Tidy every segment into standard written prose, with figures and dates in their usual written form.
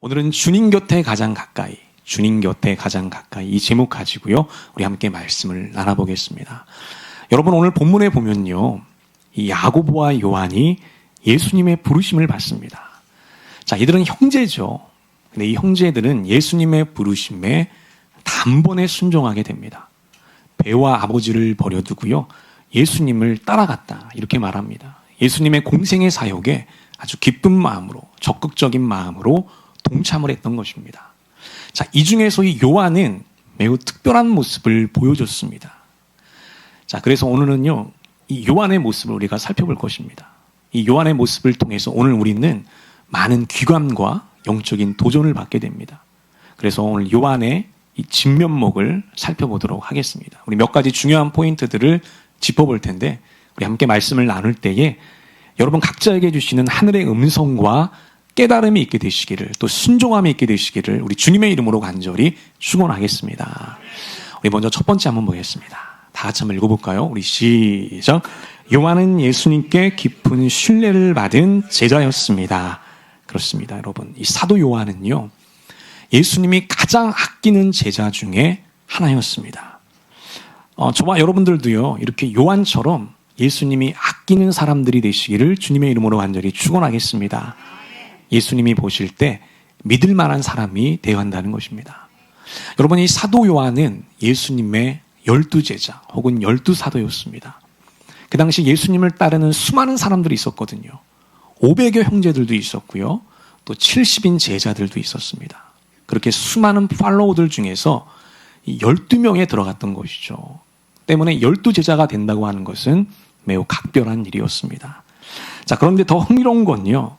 오늘은 주님 곁에 가장 가까이, 주님 곁에 가장 가까이 이 제목 가지고요. 우리 함께 말씀을 나눠보겠습니다. 여러분 오늘 본문에 보면요. 이 야고보와 요한이 예수님의 부르심을 받습니다. 자, 이들은 형제죠. 근데 이 형제들은 예수님의 부르심에 단번에 순종하게 됩니다. 배와 아버지를 버려두고요. 예수님을 따라갔다. 이렇게 말합니다. 예수님의 공생의 사역에 아주 기쁜 마음으로, 적극적인 마음으로 동참을 했던 것입니다. 자, 이 중에서 이 요한은 매우 특별한 모습을 보여줬습니다. 자, 그래서 오늘은요, 이 요한의 모습을 우리가 살펴볼 것입니다. 이 요한의 모습을 통해서 오늘 우리는 많은 귀감과 영적인 도전을 받게 됩니다. 그래서 오늘 요한의 이 진면목을 살펴보도록 하겠습니다. 우리 몇 가지 중요한 포인트들을 짚어볼 텐데, 우리 함께 말씀을 나눌 때에 여러분 각자에게 주시는 하늘의 음성과 깨달음이 있게 되시기를, 또 순종함이 있게 되시기를 우리 주님의 이름으로 간절히 축원하겠습니다. 우리 먼저 첫 번째 한번 보겠습니다. 다 같이 한번 읽어볼까요? 우리 시작. 요한은 예수님께 깊은 신뢰를 받은 제자였습니다. 그렇습니다, 여러분. 이 사도 요한은요, 예수님이 가장 아끼는 제자 중에 하나였습니다. 저와 여러분들도요, 이렇게 요한처럼 예수님이 아끼는 사람들이 되시기를 주님의 이름으로 간절히 축원하겠습니다. 예수님이 보실 때 믿을 만한 사람이 되어야 한다는 것입니다. 여러분, 이 사도 요한은 예수님의 12제자 혹은 12사도였습니다. 그 당시 예수님을 따르는 수많은 사람들이 있었거든요. 500여 형제들도 있었고요. 또 70인 제자들도 있었습니다. 그렇게 수많은 팔로워들 중에서 12명에 들어갔던 것이죠. 때문에 12제자가 된다고 하는 것은 매우 각별한 일이었습니다. 자, 그런데 더 흥미로운 건요,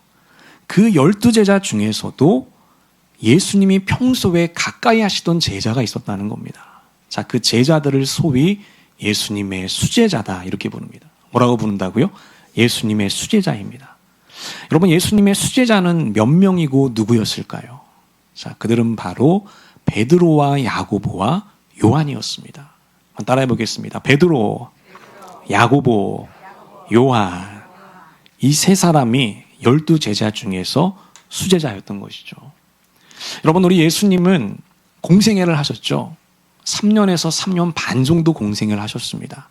그 12제자 중에서도 예수님이 평소에 가까이 하시던 제자가 있었다는 겁니다. 자, 그 제자들을 소위 예수님의 수제자다 이렇게 부릅니다. 뭐라고 부른다고요? 예수님의 수제자입니다. 여러분, 예수님의 수제자는 몇 명이고 누구였을까요? 자, 그들은 바로 베드로와 야고보와 요한이었습니다. 한번 따라해 보겠습니다. 베드로, 야고보, 요한. 이 세 사람이 12제자 중에서 수제자였던 것이죠. 여러분, 우리 예수님은 공생애를 하셨죠. 3년에서 3년 반 정도 공생애를 하셨습니다.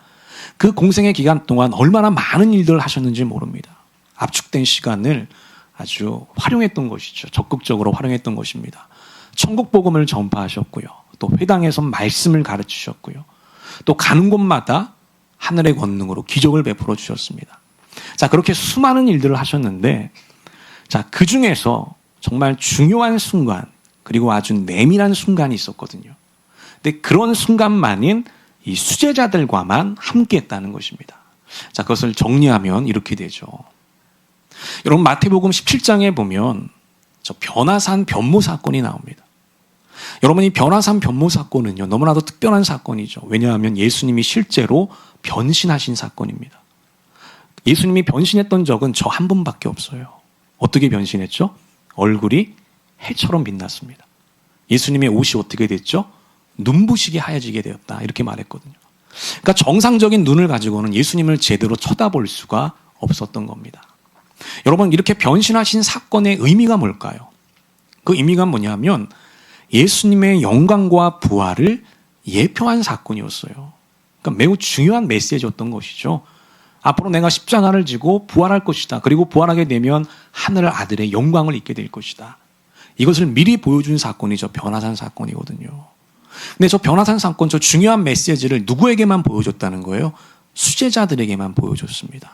그 공생애 기간 동안 얼마나 많은 일들을 하셨는지 모릅니다. 압축된 시간을 아주 활용했던 것이죠. 적극적으로 활용했던 것입니다. 천국 복음을 전파하셨고요. 또 회당에서 말씀을 가르치셨고요. 또 가는 곳마다 하늘의 권능으로 기적을 베풀어 주셨습니다. 자, 그렇게 수많은 일들을 하셨는데, 자, 그 중에서 정말 중요한 순간, 그리고 아주 내밀한 순간이 있었거든요. 근데 그런 순간만인 이 수제자들과만 함께 했다는 것입니다. 자, 그것을 정리하면 이렇게 되죠. 여러분, 마태복음 17장에 보면 저 변화산 변모 사건이 나옵니다. 여러분, 이 변화산 변모 사건은요, 너무나도 특별한 사건이죠. 왜냐하면 예수님이 실제로 변신하신 사건입니다. 예수님이 변신했던 적은 저 한 번밖에 없어요. 어떻게 변신했죠? 얼굴이 해처럼 빛났습니다. 예수님의 옷이 어떻게 됐죠? 눈부시게 하얘지게 되었다. 이렇게 말했거든요. 그러니까 정상적인 눈을 가지고는 예수님을 제대로 쳐다볼 수가 없었던 겁니다. 여러분, 이렇게 변신하신 사건의 의미가 뭘까요? 그 의미가 뭐냐면 예수님의 영광과 부활을 예표한 사건이었어요. 그러니까 매우 중요한 메시지였던 것이죠. 앞으로 내가 십자가를 지고 부활할 것이다. 그리고 부활하게 되면 하늘 아들의 영광을 입게 될 것이다. 이것을 미리 보여준 사건이 저 변화산 사건이거든요. 근데 저 변화산 사건, 저 중요한 메시지를 누구에게만 보여줬다는 거예요? 수제자들에게만 보여줬습니다.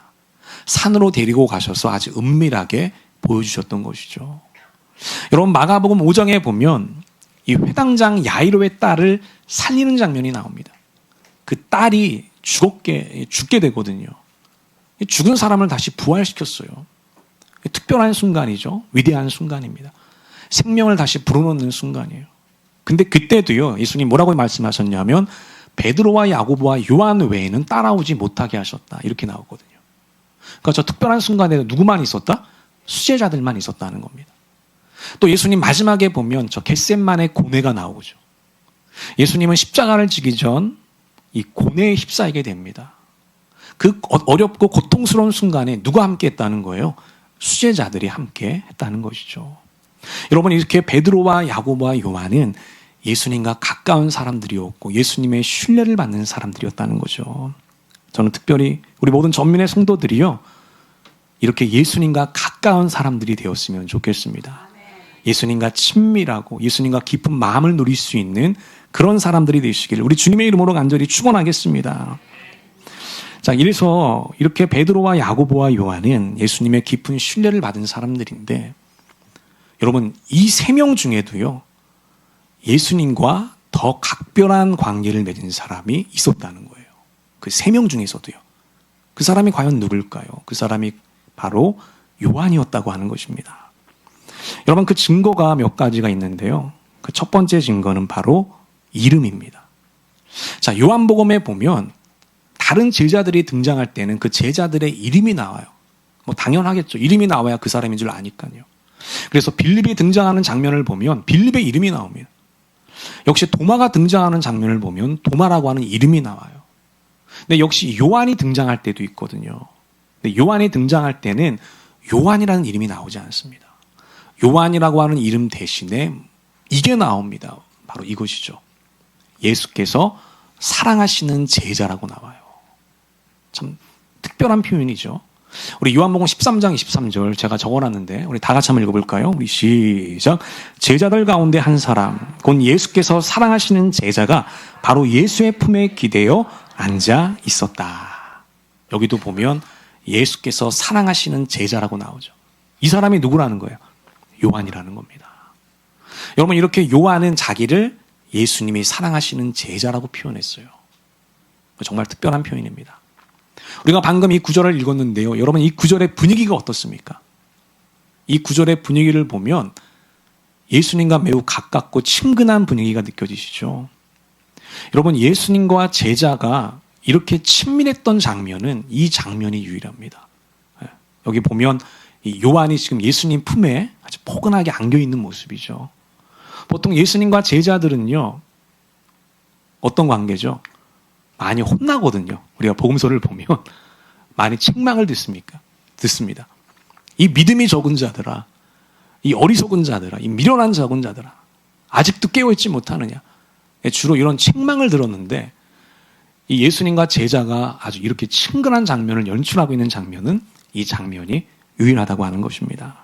산으로 데리고 가셔서 아주 은밀하게 보여주셨던 것이죠. 여러분, 마가복음 5장에 보면 이 회당장 야이로의 딸을 살리는 장면이 나옵니다. 그 딸이 죽게 되거든요. 죽은 사람을 다시 부활시켰어요. 특별한 순간이죠. 위대한 순간입니다. 생명을 다시 불어넣는 순간이에요. 근데 그때도요, 예수님 뭐라고 말씀하셨냐면 베드로와 야고보와 요한 외에는 따라오지 못하게 하셨다. 이렇게 나오거든요. 그러니까 저 특별한 순간에 누구만 있었다? 수제자들만 있었다는 겁니다. 또 예수님 마지막에 보면 저 겟셋만의 고뇌가 나오죠. 예수님은 십자가를 지기 전 이 고뇌에 휩싸이게 됩니다. 그 어렵고 고통스러운 순간에 누가 함께 했다는 거예요? 수제자들이 함께 했다는 것이죠. 여러분, 이렇게 베드로와 야고보와 요한은 예수님과 가까운 사람들이었고 예수님의 신뢰를 받는 사람들이었다는 거죠. 저는 특별히 우리 모든 전민의 성도들이요, 이렇게 예수님과 가까운 사람들이 되었으면 좋겠습니다. 예수님과 친밀하고 예수님과 깊은 마음을 누릴 수 있는 그런 사람들이 되시기를 우리 주님의 이름으로 간절히 축원하겠습니다. 자, 이래서 이렇게 베드로와 야고보와 요한은 예수님의 깊은 신뢰를 받은 사람들인데, 여러분, 이 세 명 중에도요, 예수님과 더 각별한 관계를 맺은 사람이 있었다는 거예요. 그 세 명 중에서도요. 그 사람이 과연 누굴까요? 그 사람이 바로 요한이었다고 하는 것입니다. 여러분, 그 증거가 몇 가지가 있는데요. 그 첫 번째 증거는 바로 이름입니다. 자, 요한복음에 보면 다른 제자들이 등장할 때는 그 제자들의 이름이 나와요. 뭐 당연하겠죠. 이름이 나와야 그 사람인 줄 아니까요. 그래서 빌립이 등장하는 장면을 보면 빌립의 이름이 나옵니다. 역시 도마가 등장하는 장면을 보면 도마라고 하는 이름이 나와요. 근데 역시 요한이 등장할 때도 있거든요. 근데 요한이 등장할 때는 요한이라는 이름이 나오지 않습니다. 요한이라고 하는 이름 대신에 이게 나옵니다. 바로 이것이죠. 예수께서 사랑하시는 제자라고 나와요. 참 특별한 표현이죠. 우리 요한복음 13장 23절 제가 적어놨는데 우리 다 같이 한번 읽어볼까요? 우리 시작. 제자들 가운데 한 사람 곧 예수께서 사랑하시는 제자가 바로 예수의 품에 기대어 앉아 있었다. 여기도 보면 예수께서 사랑하시는 제자라고 나오죠. 이 사람이 누구라는 거예요? 요한이라는 겁니다. 여러분, 이렇게 요한은 자기를 예수님이 사랑하시는 제자라고 표현했어요. 정말 특별한 표현입니다. 우리가 방금 이 구절을 읽었는데요. 여러분, 이 구절의 분위기가 어떻습니까? 이 구절의 분위기를 보면 예수님과 매우 가깝고 친근한 분위기가 느껴지시죠? 여러분, 예수님과 제자가 이렇게 친밀했던 장면은 이 장면이 유일합니다. 여기 보면 이 요한이 지금 예수님 품에 아주 포근하게 안겨있는 모습이죠. 보통 예수님과 제자들은요, 어떤 관계죠? 많이 혼나거든요. 우리가 복음서를 보면 많이 책망을 듣습니다. 이 믿음이 적은 자들아, 이 어리석은 자들아, 이 미련한 적은 자들아, 아직도 깨어있지 못하느냐. 주로 이런 책망을 들었는데, 이 예수님과 제자가 아주 이렇게 친근한 장면을 연출하고 있는 장면은 이 장면이 유일하다고 하는 것입니다.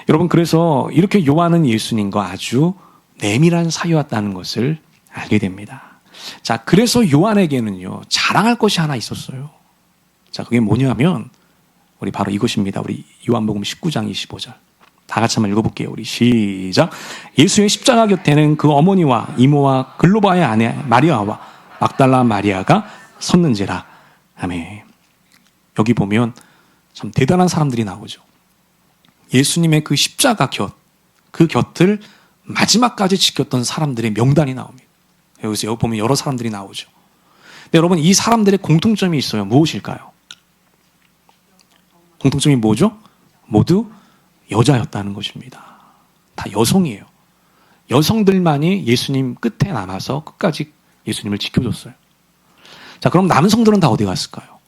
여러분, 그래서 이렇게 요한은 예수님과 아주 내밀한 사이였다는 것을 알게 됩니다. 자, 그래서 요한에게는요, 자랑할 것이 하나 있었어요. 자, 그게 뭐냐면, 우리 바로 이것입니다. 우리 요한복음 19장 25절. 다 같이 한번 읽어볼게요. 우리 시작. 예수의 십자가 곁에는 그 어머니와 이모와 글로바의 아내 마리아와 막달라 마리아가 섰는지라. 아멘. 여기 보면 참 대단한 사람들이 나오죠. 예수님의 그 십자가 그 곁을 마지막까지 지켰던 사람들의 명단이 나옵니다. 여기 보면 여러 사람들이 나오죠. 근데 여러분, 이 사람들의 공통점이 있어요. 무엇일까요? 공통점이 뭐죠? 모두 여자였다는 것입니다. 다 여성이에요. 여성들만이 예수님 끝에 남아서 끝까지 예수님을 지켜줬어요. 자, 그럼 남성들은 다 어디 갔을까요?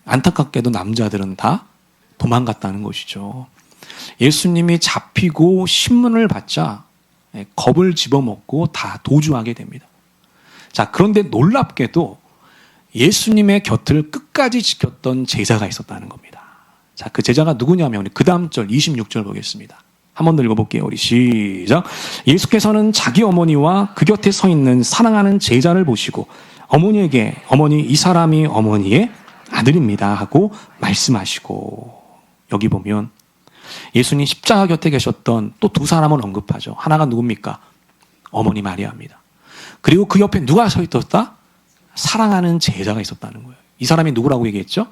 안타깝게도 남자들은 다 도망갔다는 것이죠. 예수님이 잡히고 신문을 받자 겁을 집어먹고 다 도주하게 됩니다. 자, 그런데 놀랍게도 예수님의 곁을 끝까지 지켰던 제자가 있었다는 겁니다. 자, 그 제자가 누구냐면 그 다음 절 26절 보겠습니다. 한 번 더 읽어볼게요. 우리 시작. 예수께서는 자기 어머니와 그 곁에 서 있는 사랑하는 제자를 보시고 어머니에게 어머니, 이 사람이 어머니의 아들입니다 하고 말씀하시고, 여기 보면 예수님 십자가 곁에 계셨던 또 두 사람을 언급하죠. 하나가 누굽니까? 어머니 마리아입니다. 그리고 그 옆에 누가 서 있었다? 사랑하는 제자가 있었다는 거예요. 이 사람이 누구라고 얘기했죠?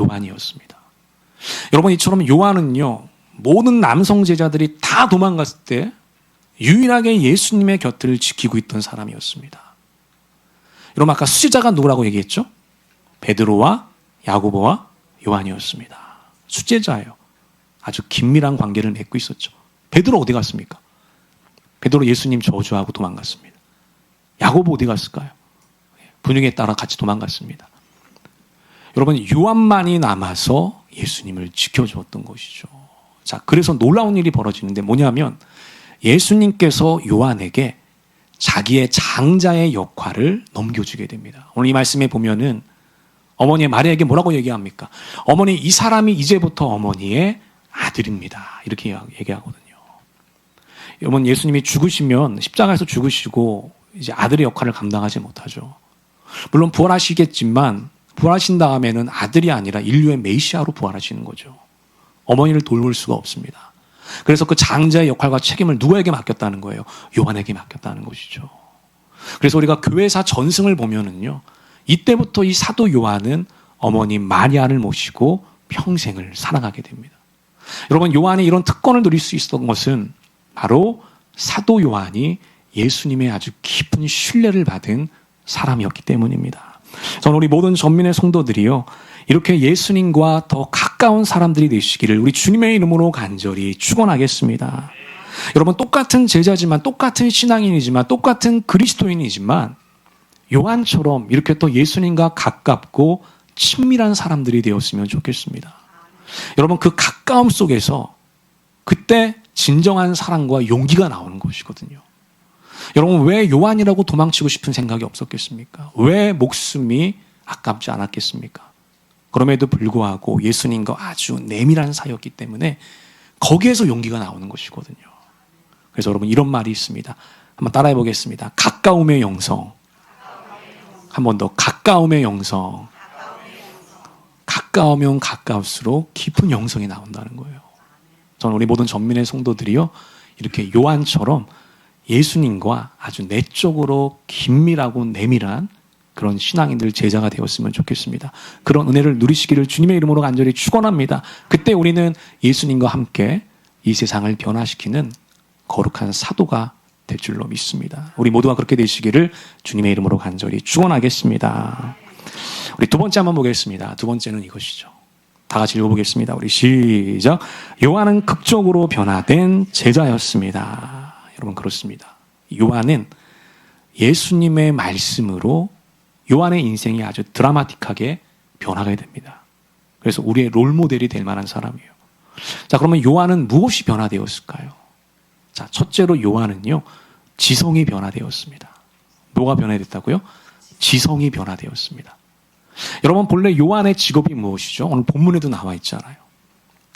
요한이었습니다. 여러분, 이처럼 요한은요, 모든 남성 제자들이 다 도망갔을 때 유일하게 예수님의 곁을 지키고 있던 사람이었습니다. 여러분, 아까 수제자가 누구라고 얘기했죠? 베드로와 야고보와 요한이었습니다. 수제자예요. 아주 긴밀한 관계를 맺고 있었죠. 베드로 어디 갔습니까? 베드로 예수님 저주하고 도망갔습니다. 야고보 어디 갔을까요? 분위기에 따라 같이 도망갔습니다. 여러분, 요한만이 남아서 예수님을 지켜주었던 것이죠. 자, 그래서 놀라운 일이 벌어지는데 뭐냐면 예수님께서 요한에게 자기의 장자의 역할을 넘겨주게 됩니다. 오늘 이 말씀에 보면은 어머니의 마리아에게 뭐라고 얘기합니까? 어머니, 이 사람이 이제부터 어머니의 아들입니다. 이렇게 얘기하거든요. 여러분, 예수님이 죽으시면 십자가에서 죽으시고 이제 아들의 역할을 감당하지 못하죠. 물론 부활하시겠지만 부활하신 다음에는 아들이 아니라 인류의 메시아로 부활하시는 거죠. 어머니를 돌볼 수가 없습니다. 그래서 그 장자의 역할과 책임을 누구에게 맡겼다는 거예요? 요한에게 맡겼다는 것이죠. 그래서 우리가 교회사 전승을 보면은요, 이때부터 이 사도 요한은 어머니 마리아를 모시고 평생을 살아가게 됩니다. 여러분, 요한이 이런 특권을 누릴 수 있었던 것은 바로 사도 요한이 예수님의 아주 깊은 신뢰를 받은 사람이었기 때문입니다. 저는 우리 모든 전민의 성도들이요, 이렇게 예수님과 더 가까운 사람들이 되시기를 우리 주님의 이름으로 간절히 축원하겠습니다. 여러분, 똑같은 제자지만, 똑같은 신앙인이지만, 똑같은 그리스도인이지만 요한처럼 이렇게 또 예수님과 가깝고 친밀한 사람들이 되었으면 좋겠습니다. 여러분, 그 가까움 속에서 그때 진정한 사랑과 용기가 나오는 것이거든요. 여러분, 왜 요한이라고 도망치고 싶은 생각이 없었겠습니까? 왜 목숨이 아깝지 않았겠습니까? 그럼에도 불구하고 예수님과 아주 내밀한 사이였기 때문에 거기에서 용기가 나오는 것이거든요. 그래서 여러분, 이런 말이 있습니다. 한번 따라해 보겠습니다. 가까움의 영성. 한 번 더. 가까움의 영성. 가까우면 가까울수록 깊은 영성이 나온다는 거예요. 저는 우리 모든 전민의 성도들이요, 이렇게 요한처럼 예수님과 아주 내적으로 긴밀하고 내밀한 그런 신앙인들 제자가 되었으면 좋겠습니다. 그런 은혜를 누리시기를 주님의 이름으로 간절히 축원합니다. 그때 우리는 예수님과 함께 이 세상을 변화시키는 거룩한 사도가 될 줄로 믿습니다. 우리 모두가 그렇게 되시기를 주님의 이름으로 간절히 축원하겠습니다. 우리 두 번째 한번 보겠습니다. 두 번째는 이것이죠. 다 같이 읽어보겠습니다. 우리 시작. 요한은 극적으로 변화된 제자였습니다. 여러분, 그렇습니다. 요한은 예수님의 말씀으로 요한의 인생이 아주 드라마틱하게 변하게 됩니다. 그래서 우리의 롤모델이 될 만한 사람이에요. 자, 그러면 요한은 무엇이 변화되었을까요? 자, 첫째로 요한은요, 지성이 변화되었습니다. 뭐가 변화됐다고요? 지성이 변화되었습니다. 여러분, 본래 요한의 직업이 무엇이죠? 오늘 본문에도 나와 있잖아요.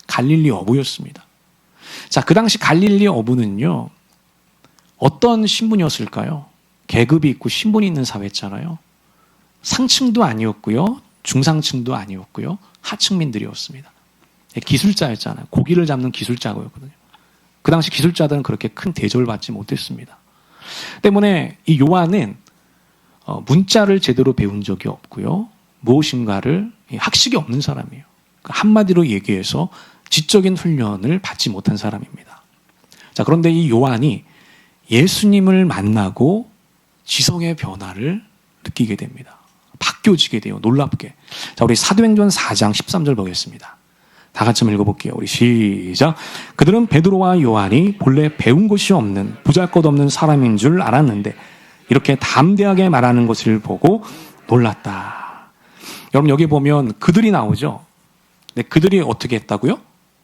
갈릴리 어부였습니다. 자, 그 당시 갈릴리 어부는요, 어떤 신분이었을까요? 계급이 있고 신분이 있는 사회였잖아요. 상층도 아니었고요, 중상층도 아니었고요, 하층민들이었습니다. 기술자였잖아요. 고기를 잡는 기술자였거든요. 그 당시 기술자들은 그렇게 큰 대접을 받지 못했습니다. 때문에 이 요한은 문자를 제대로 배운 적이 없고요, 무엇인가를 학식이 없는 사람이에요. 한마디로 얘기해서 지적인 훈련을 받지 못한 사람입니다. 자, 그런데 이 요한이 예수님을 만나고 지성의 변화를 느끼게 됩니다. 바뀌어지게 돼요. 놀랍게. 자, 우리 사도행전 4장 13절 보겠습니다. 다 같이 한번 읽어볼게요. 우리 시작. 그들은 베드로와 요한이 본래 배운 것이 없는 보잘것없는 사람인 줄 알았는데 이렇게 담대하게 말하는 것을 보고 놀랐다. 여러분, 여기 보면 그들이 나오죠. 근데 그들이 어떻게 했다고요?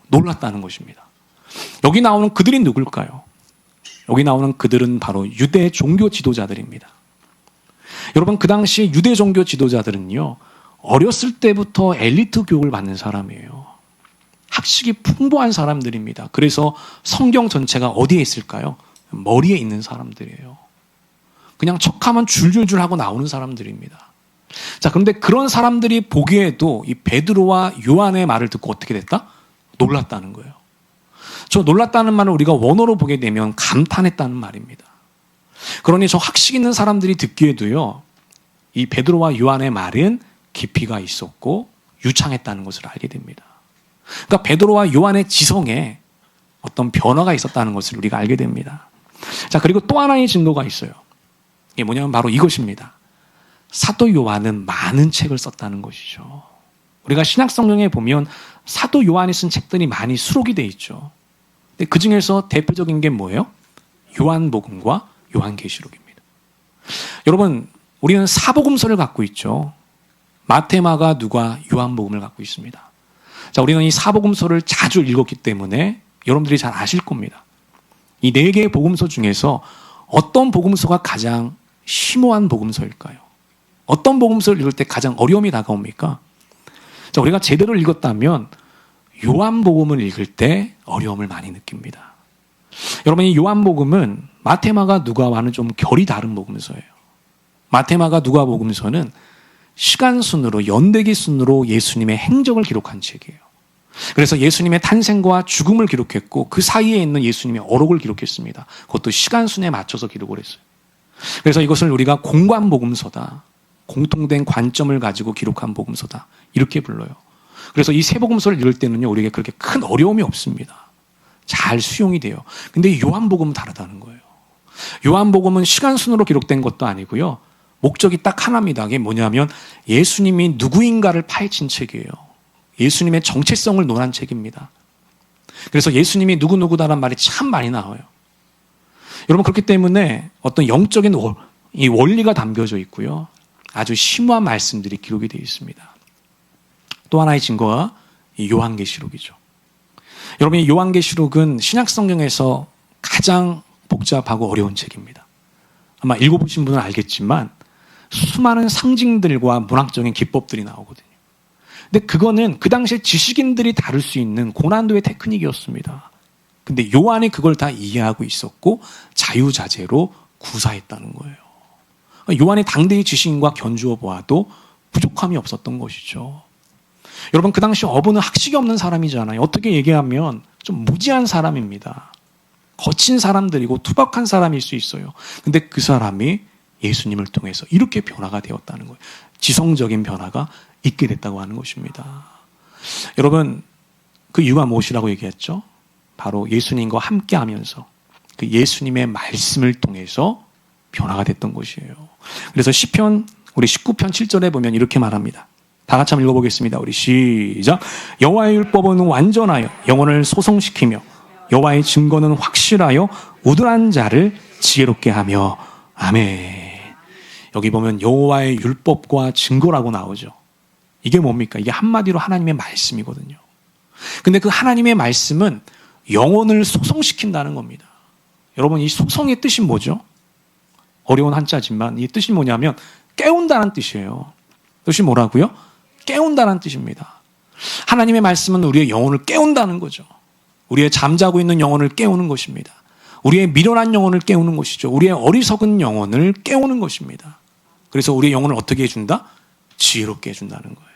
놀랐다는 것입니다. 여기 나오는 그들이 누굴까요? 여기 나오는 그들은 바로 유대 종교 지도자들입니다. 여러분, 그 당시 유대 종교 지도자들은요, 어렸을 때부터 엘리트 교육을 받는 사람이에요. 학식이 풍부한 사람들입니다. 그래서 성경 전체가 어디에 있을까요? 머리에 있는 사람들이에요. 그냥 척하면 줄줄줄 하고 나오는 사람들입니다. 자, 그런데 그런 사람들이 보기에도 이 베드로와 요한의 말을 듣고 어떻게 됐다? 놀랐다는 거예요. 저 놀랐다는 말을 우리가 원어로 보게 되면 감탄했다는 말입니다. 그러니 저 학식 있는 사람들이 듣기에도요, 이 베드로와 요한의 말은 깊이가 있었고 유창했다는 것을 알게 됩니다. 그러니까 베드로와 요한의 지성에 어떤 변화가 있었다는 것을 우리가 알게 됩니다. 자, 그리고 또 하나의 증거가 있어요. 이게 뭐냐면 바로 이것입니다. 사도 요한은 많은 책을 썼다는 것이죠. 우리가 신약성경에 보면 사도 요한이 쓴 책들이 많이 수록이 돼 있죠. 근데 그 중에서 대표적인 게 뭐예요? 요한복음과 요한계시록입니다. 여러분, 우리는 사복음서를 갖고 있죠. 마태, 마가, 누가, 요한복음을 갖고 있습니다. 자, 우리는 이 사복음서를 자주 읽었기 때문에 여러분들이 잘 아실 겁니다. 이 4개의 복음서 중에서 어떤 복음서가 가장 심오한 복음서일까요? 어떤 복음서를 읽을 때 가장 어려움이 다가옵니까? 자, 우리가 제대로 읽었다면 요한복음을 읽을 때 어려움을 많이 느낍니다. 여러분, 이 요한복음은 마태마가 누가와는 좀 결이 다른 복음서예요. 마태마가 누가복음서는 시간 순으로, 연대기 순으로 예수님의 행적을 기록한 책이에요. 그래서 예수님의 탄생과 죽음을 기록했고 그 사이에 있는 예수님의 어록을 기록했습니다. 그것도 시간 순에 맞춰서 기록을 했어요. 그래서 이것을 우리가 공관복음서다, 공통된 관점을 가지고 기록한 복음서다, 이렇게 불러요. 그래서 이 세 복음서를 읽을 때는요, 우리에게 그렇게 큰 어려움이 없습니다. 잘 수용이 돼요. 근데 요한복음은 다르다는 거예요. 요한복음은 시간 순으로 기록된 것도 아니고요, 목적이 딱 하나입니다. 그게 뭐냐면 예수님이 누구인가를 파헤친 책이에요. 예수님의 정체성을 논한 책입니다. 그래서 예수님이 누구누구다라는 말이 참 많이 나와요. 여러분, 그렇기 때문에 어떤 영적인 이 원리가 담겨져 있고요, 아주 심오한 말씀들이 기록이 되어 있습니다. 또 하나의 증거가 이 요한계시록이죠. 여러분, 이 요한계시록은 신약성경에서 가장 복잡하고 어려운 책입니다. 아마 읽어보신 분은 알겠지만 수많은 상징들과 문학적인 기법들이 나오거든요. 근데 그거는 그 당시에 지식인들이 다룰 수 있는 고난도의 테크닉이었습니다. 근데 요한이 그걸 다 이해하고 있었고 자유자재로 구사했다는 거예요. 요한이 당대의 지식인과 견주어 보아도 부족함이 없었던 것이죠. 여러분, 그 당시 어부는 학식이 없는 사람이잖아요. 어떻게 얘기하면 좀 무지한 사람입니다. 거친 사람들이고 투박한 사람일 수 있어요. 근데 그 사람이 예수님을 통해서 이렇게 변화가 되었다는 거예요. 지성적인 변화가 있게 됐다고 하는 것입니다. 여러분, 그 이유가 무엇이라고 얘기했죠? 바로 예수님과 함께 하면서 그 예수님의 말씀을 통해서 변화가 됐던 것이에요. 그래서 시편 우리 19편 7절에 보면 이렇게 말합니다. 다 같이 한번 읽어보겠습니다. 우리 시작. 여호와의 율법은 완전하여 영혼을 소성시키며 여호와의 증거는 확실하여 우둔한 자를 지혜롭게 하며. 아멘. 여기 보면 여호와의 율법과 증거라고 나오죠. 이게 뭡니까? 이게 한마디로 하나님의 말씀이거든요. 근데 그 하나님의 말씀은 영혼을 소성시킨다는 겁니다. 여러분, 이 소성의 뜻이 뭐죠? 어려운 한자지만 이 뜻이 뭐냐면 깨운다는 뜻이에요. 뜻이 뭐라고요? 깨운다는 뜻입니다. 하나님의 말씀은 우리의 영혼을 깨운다는 거죠. 우리의 잠자고 있는 영혼을 깨우는 것입니다. 우리의 미련한 영혼을 깨우는 것이죠. 우리의 어리석은 영혼을 깨우는 것입니다. 그래서 우리의 영혼을 어떻게 해준다? 지혜롭게 해준다는 거예요.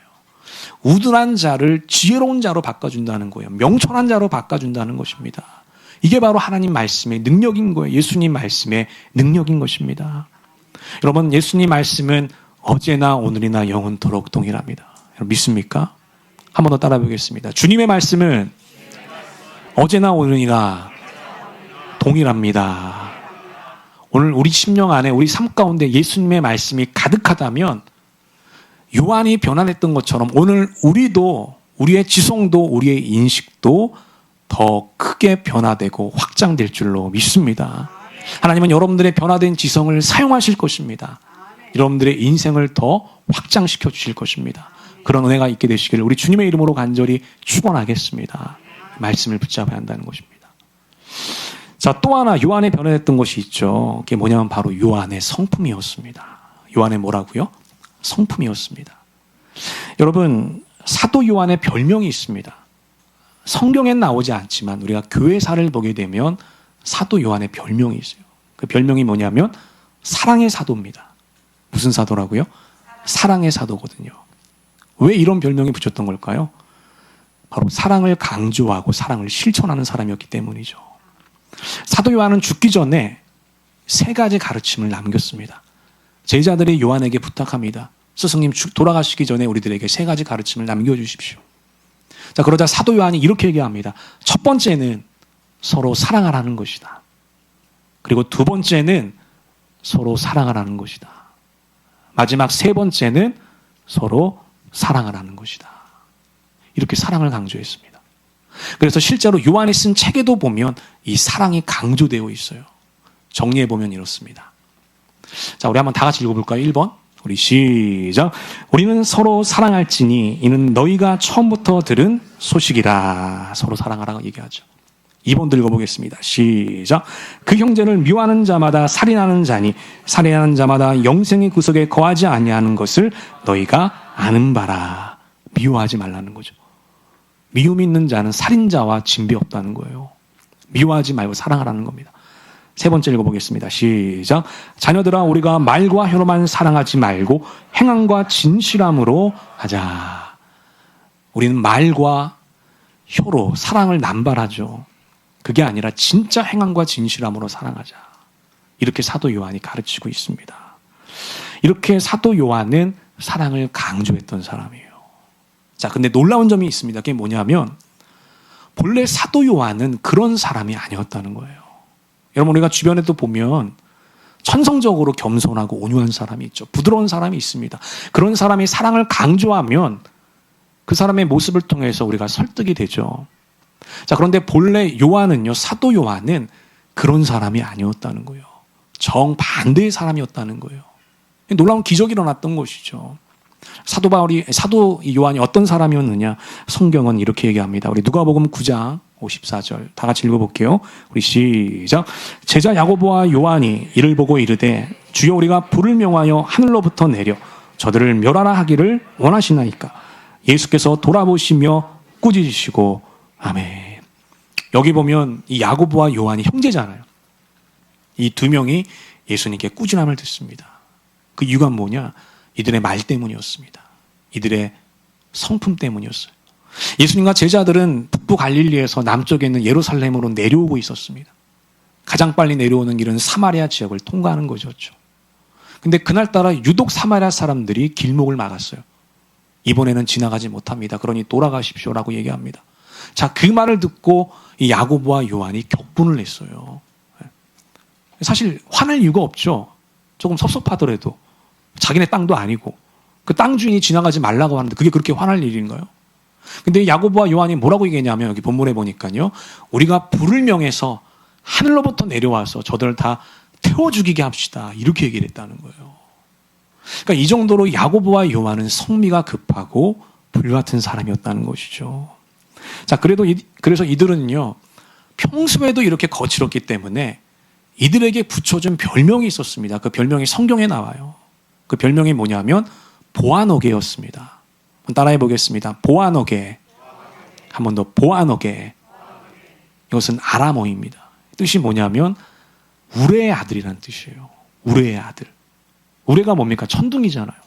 우둔한 자를 지혜로운 자로 바꿔준다는 거예요. 명철한 자로 바꿔준다는 것입니다. 이게 바로 하나님 말씀의 능력인 거예요. 예수님 말씀의 능력인 것입니다. 여러분, 예수님 말씀은 어제나 오늘이나 영원토록 동일합니다. 여러분, 믿습니까? 한 번 더 따라 보겠습니다. 주님의 말씀은 어제나 오늘이나 동일합니다. 오늘 우리 심령 안에, 우리 삶 가운데 예수님의 말씀이 가득하다면 요한이 변화됐던 것처럼 오늘 우리도, 우리의 지성도 우리의 인식도 더 크게 변화되고 확장될 줄로 믿습니다. 하나님은 여러분들의 변화된 지성을 사용하실 것입니다. 여러분들의 인생을 더 확장시켜 주실 것입니다. 그런 은혜가 있게 되시기를 우리 주님의 이름으로 간절히 축원하겠습니다. 말씀을 붙잡아야 한다는 것입니다. 자, 또 하나 요한의 변화됐던 것이 있죠. 그게 뭐냐면 바로 요한의 성품이었습니다. 요한의 뭐라고요? 성품이었습니다. 여러분, 사도 요한의 별명이 있습니다. 성경엔 나오지 않지만 우리가 교회사를 보게 되면 사도 요한의 별명이 있어요. 그 별명이 뭐냐면 사랑의 사도입니다. 무슨 사도라고요? 사랑의 사도거든요. 왜 이런 별명이 붙였던 걸까요? 바로 사랑을 강조하고 사랑을 실천하는 사람이었기 때문이죠. 사도 요한은 죽기 전에 3가지 가르침을 남겼습니다. 제자들이 요한에게 부탁합니다. 스승님, 돌아가시기 전에 우리들에게 3가지 가르침을 남겨주십시오. 자, 그러자 사도 요한이 이렇게 얘기합니다. 첫 번째는 서로 사랑하라는 것이다. 그리고 2번째는 서로 사랑하라는 것이다. 마지막 3번째는 서로 사랑하라는 것이다. 이렇게 사랑을 강조했습니다. 그래서 실제로 요한이 쓴 책에도 보면 이 사랑이 강조되어 있어요. 정리해보면 이렇습니다. 자, 우리 한번 다 같이 읽어볼까요? 1번. 우리 시작. 우리는 서로 사랑할지니 이는 너희가 처음부터 들은 소식이라. 서로 사랑하라고 얘기하죠. 2번 읽어보겠습니다. 시작. 그 형제를 미워하는 자마다 살인하는 자니 살인하는 자마다 영생의 구석에 거하지 아니하는 것을 너희가 아는 바라. 미워하지 말라는 거죠. 미움 있는 자는 살인자와 진배 없다는 거예요. 미워하지 말고 사랑하라는 겁니다. 세 번째 읽어보겠습니다. 시작. 자녀들아 우리가 말과 혀로만 사랑하지 말고 행함과 진실함으로 하자. 우리는 말과 혀로 사랑을 남발하죠. 그게 아니라 진짜 행함과 진실함으로 사랑하자. 이렇게 사도 요한이 가르치고 있습니다. 이렇게 사도 요한은 사랑을 강조했던 사람이에요. 자, 근데 놀라운 점이 있습니다. 그게 뭐냐면 본래 사도 요한은 그런 사람이 아니었다는 거예요. 여러분 우리가 주변에도 보면 천성적으로 겸손하고 온유한 사람이 있죠. 부드러운 사람이 있습니다. 그런 사람이 사랑을 강조하면 그 사람의 모습을 통해서 우리가 설득이 되죠. 자, 그런데 본래 요한은요, 사도 요한은 그런 사람이 아니었다는 거예요. 정반대의 사람이었다는 거예요. 놀라운 기적이 일어났던 것이죠. 사도 요한이 어떤 사람이었느냐? 성경은 이렇게 얘기합니다. 우리 누가복음 9장 54절 다 같이 읽어볼게요. 우리 시작. 제자 야고보와 요한이 이를 보고 이르되 주여 우리가 불을 명하여 하늘로부터 내려 저들을 멸하라 하기를 원하시나이까. 예수께서 돌아보시며 꾸짖으시고 아멘. 여기 보면 이 야고보와 요한이 형제잖아요. 이 두 명이 예수님께 꾸준함을 듣습니다. 그 이유가 뭐냐? 이들의 말 때문이었습니다. 이들의 성품 때문이었어요. 예수님과 제자들은 북부 갈릴리에서 남쪽에 있는 예루살렘으로 내려오고 있었습니다. 가장 빨리 내려오는 길은 사마리아 지역을 통과하는 것이었죠. 근데 그날따라 유독 사마리아 사람들이 길목을 막았어요. 이번에는 지나가지 못합니다. 그러니 돌아가십시오라고 얘기합니다. 자, 그 말을 듣고 이 야고보와 요한이 격분을 냈어요. 사실 화낼 이유가 없죠. 조금 섭섭하더라도 자기네 땅도 아니고 그 땅 주인이 지나가지 말라고 하는데 그게 그렇게 화날 일인가요? 근데 야고보와 요한이 뭐라고 얘기했냐면 여기 본문에 보니까요. 우리가 불을 명해서 하늘로부터 내려와서 저들을 다 태워 죽이게 합시다. 이렇게 얘기를 했다는 거예요. 그러니까 이 정도로 야고보와 요한은 성미가 급하고 불같은 사람이었다는 것이죠. 자, 그래서 이들은요. 평소에도 이렇게 거칠었기 때문에 이들에게 붙여준 별명이 있었습니다. 그 별명이 성경에 나와요. 그 별명이 뭐냐면 보아너게였습니다. 한번 따라해 보겠습니다. 보아너게. 한 번 더 보아너게. 이것은 아람어입니다. 뜻이 뭐냐면 우레의 아들이라는 뜻이에요. 우레의 아들. 우레가 뭡니까? 천둥이잖아요.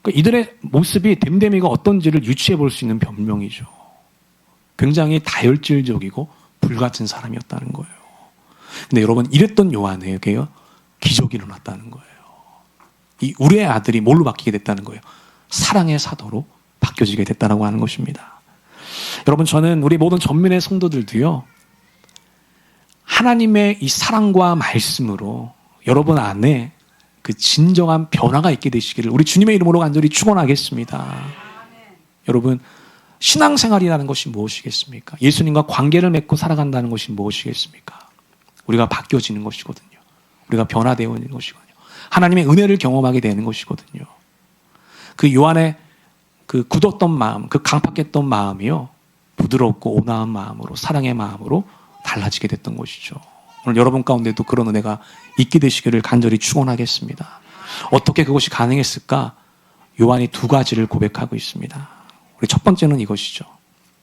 그러니까 이들의 모습이 댐댐이가 어떤지를 유추해 볼 수 있는 별명이죠. 굉장히 다혈질적이고 불같은 사람이었다는 거예요. 근데 여러분 이랬던 요한에게요 기적이 일어났다는 거예요. 이 우리의 아들이 뭘로 바뀌게 됐다는 거예요? 사랑의 사도로 바뀌어지게 됐다고 하는 것입니다. 여러분 저는 우리 모든 전민의 성도들도요 하나님의 이 사랑과 말씀으로 여러분 안에 그 진정한 변화가 있게 되시기를 우리 주님의 이름으로 간절히 축원하겠습니다. 여러분 신앙생활이라는 것이 무엇이겠습니까? 예수님과 관계를 맺고 살아간다는 것이 무엇이겠습니까? 우리가 바뀌어지는 것이거든요. 우리가 변화되어 있는 것이거든요. 하나님의 은혜를 경험하게 되는 것이거든요. 그 요한의 그 굳었던 마음, 그 강팍했던 마음이요. 부드럽고 온화한 마음으로, 사랑의 마음으로 달라지게 됐던 것이죠. 오늘 여러분 가운데도 그런 은혜가 있게 되시기를 간절히 축원하겠습니다. 어떻게 그것이 가능했을까? 요한이 두 가지를 고백하고 있습니다. 우리 첫 번째는 이것이죠.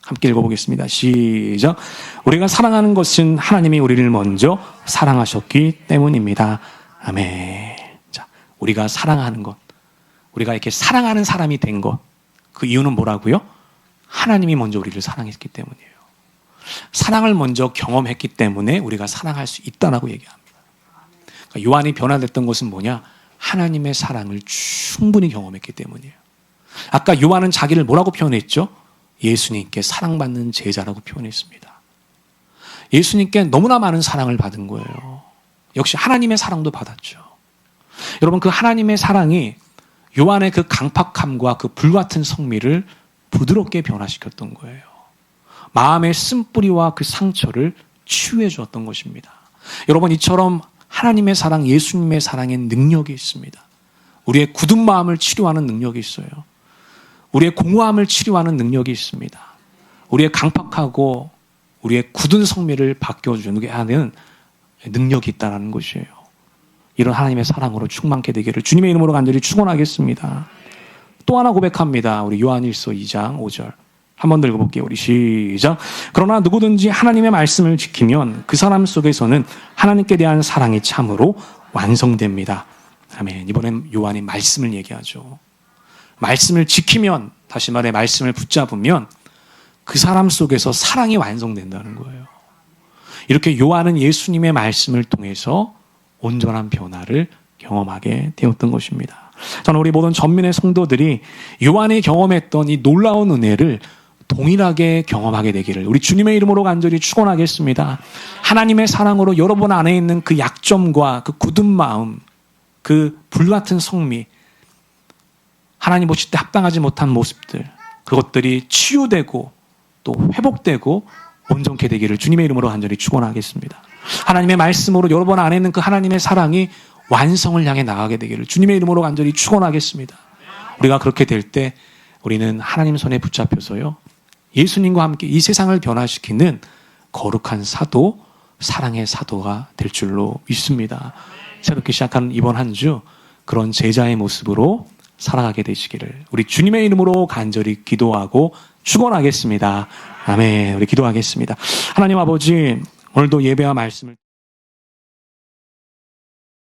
함께 읽어보겠습니다. 시작. 우리가 사랑하는 것은 하나님이 우리를 먼저 사랑하셨기 때문입니다. 아멘. 자, 우리가 사랑하는 것, 우리가 이렇게 사랑하는 사람이 된 것, 그 이유는 뭐라고요? 하나님이 먼저 우리를 사랑했기 때문이에요. 사랑을 먼저 경험했기 때문에 우리가 사랑할 수 있다라고 얘기합니다. 그러니까 요한이 변화됐던 것은 뭐냐? 하나님의 사랑을 충분히 경험했기 때문이에요. 아까 요한은 자기를 뭐라고 표현했죠? 예수님께 사랑받는 제자라고 표현했습니다. 예수님께 너무나 많은 사랑을 받은 거예요. 역시 하나님의 사랑도 받았죠. 여러분 그 하나님의 사랑이 요한의 그 강팍함과 그 불같은 성미를 부드럽게 변화시켰던 거예요. 마음의 쓴뿌리와 그 상처를 치유해 주었던 것입니다. 여러분 이처럼 하나님의 사랑, 예수님의 사랑에 능력이 있습니다. 우리의 굳은 마음을 치료하는 능력이 있어요. 우리의 공허함을 치료하는 능력이 있습니다. 우리의 강팍하고 우리의 굳은 성미를 바뀌어주게 하는 능력이 있다는 것이에요. 이런 하나님의 사랑으로 충만케 되기를 주님의 이름으로 간절히 축원하겠습니다. 또 하나 고백합니다. 우리 요한일서 2장 5절. 한 번 더 읽어볼게요. 우리 시작. 그러나 누구든지 하나님의 말씀을 지키면 그 사람 속에서는 하나님께 대한 사랑이 참으로 완성됩니다. 아멘. 이번엔 요한이 말씀을 얘기하죠. 말씀을 지키면, 다시 말해 말씀을 붙잡으면 그 사람 속에서 사랑이 완성된다는 거예요. 이렇게 요한은 예수님의 말씀을 통해서 온전한 변화를 경험하게 되었던 것입니다. 저는 우리 모든 전민의 성도들이 요한이 경험했던 이 놀라운 은혜를 동일하게 경험하게 되기를 우리 주님의 이름으로 간절히 축원하겠습니다. 하나님의 사랑으로 여러분 안에 있는 그 약점과 그 굳은 마음, 그 불같은 성미, 하나님 보실 때 합당하지 못한 모습들, 그것들이 치유되고 또 회복되고 온전케 되기를 주님의 이름으로 간절히 축원하겠습니다. 하나님의 말씀으로 여러분 안에 있는 그 하나님의 사랑이 완성을 향해 나가게 되기를 주님의 이름으로 간절히 축원하겠습니다. 우리가 그렇게 될 때 우리는 하나님 손에 붙잡혀서요, 예수님과 함께 이 세상을 변화시키는 거룩한 사도, 사랑의 사도가 될 줄로 믿습니다. 새롭게 시작하는 이번 한 주 그런 제자의 모습으로 살아가게 되시기를 우리 주님의 이름으로 간절히 기도하고 축원하겠습니다. 아멘. 우리 기도하겠습니다. 하나님 아버지, 오늘도 예배와 말씀을